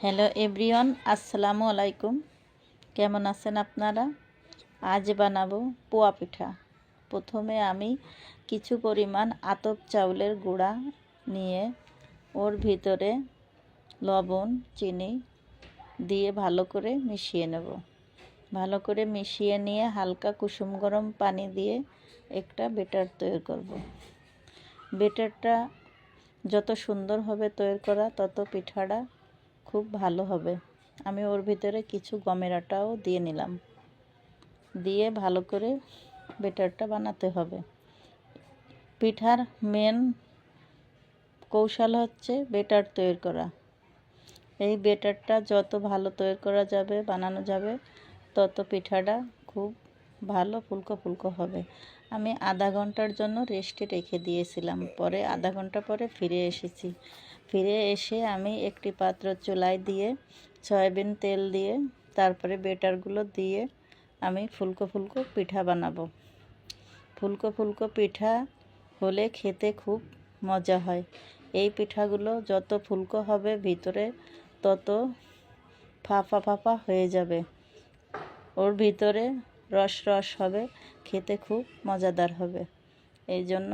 Hello everyone, আসসালামু আলাইকুম। কেমন আছেন আপনারা? আজ বানাবো পোয়া পিঠা। প্রথমে আমি কিছু পরিমাণ আতপ চাউলের গুঁড়া নিয়ে ওর ভিতরে লবণ চিনি দিয়ে ভালো করে মিশিয়ে নেব। ভালো করে মিশিয়ে নিয়ে হালকা কুসুম গরম পানি দিয়ে একটা বেটার তৈরি করব। বেটারটা যত সুন্দর হবে তৈরি করা, তত পিঠাটা খুব ভালো হবে। আমি ওর ভিতরে কিছু গমের আটাও দিয়ে নিলাম, দিয়ে ভালো করে বেটারটা বানাতে হবে। পিঠার মেন কৌশল হচ্ছে বেটার তৈরি করা। এই বেটারটা যত ভালো তৈরি করা যাবে, বানানো যাবে, তত পিঠাটা খুব ভালো ফুলকো ফুলকো হবে। আমি আধা ঘন্টার জন্য রেস্টে রেখে দিয়েছিলাম, পরে আধা ঘন্টা পরে ফিরে এসেছি। ফিরে এসে আমি একটি পাত্র চুলায় দিয়ে সয়াবিন তেল দিয়ে তারপরে বেটারগুলো দিয়ে আমি ফুলকো ফুলকো পিঠা বানাবো। ফুলকো ফুলকো পিঠা হলে খেতে খুব মজা হয়। এই পিঠাগুলো যত ফুলকো হবে ভিতরে, তত ফাঁপা ফাঁপা হয়ে যাবে। ওর ভিতরে রস রস হবে, খেতে খুব মজাদার হবে। এই জন্য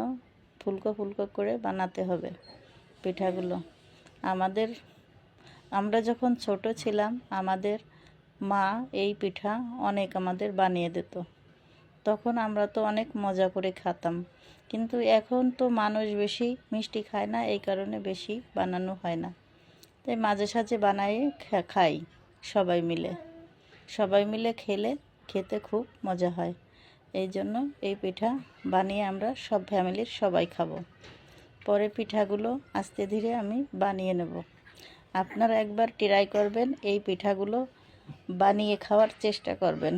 ফুলকো ফুলকো করে বানাতে হবে পিঠাগুলো। আমরা যখন ছোট ছিলাম, আমাদের মা এই পিঠা অনেক আমাদের বানিয়ে দিত। তখন আমরা তো অনেক মজা করে খেতাম। কিন্তু এখন তো মানুষ বেশি মিষ্টি খায় না, এই কারণে বেশি বানানো হয় না। তাই মাঝে সাঝে বানাই খাই সবাই মিলে খেতে খুব মজা হয়। এই জন্য এই পিঠা বানিয়ে আমরা সব ফ্যামিলির সবাই খাবো। পরে পিঠাগুলো আস্তে ধীরে আমি বানিয়ে নেব। আপনারা একবার ট্রাই করবেন, এই পিঠাগুলো বানিয়ে খাওয়ার চেষ্টা করবেন।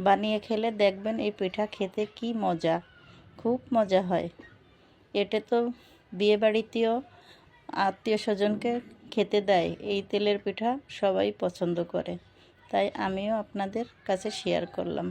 বানিয়ে খেলে দেখবেন এই পিঠা খেতে কি মজা, খুব মজা হয়। এটা তো বিয়েবাড়িতেও আত্মীয় স্বজনকে খেতে দেয়। এই তেলের পিঠা সবাই পছন্দ করে, তাই আমিও আপনাদের কাছে শেয়ার করলাম।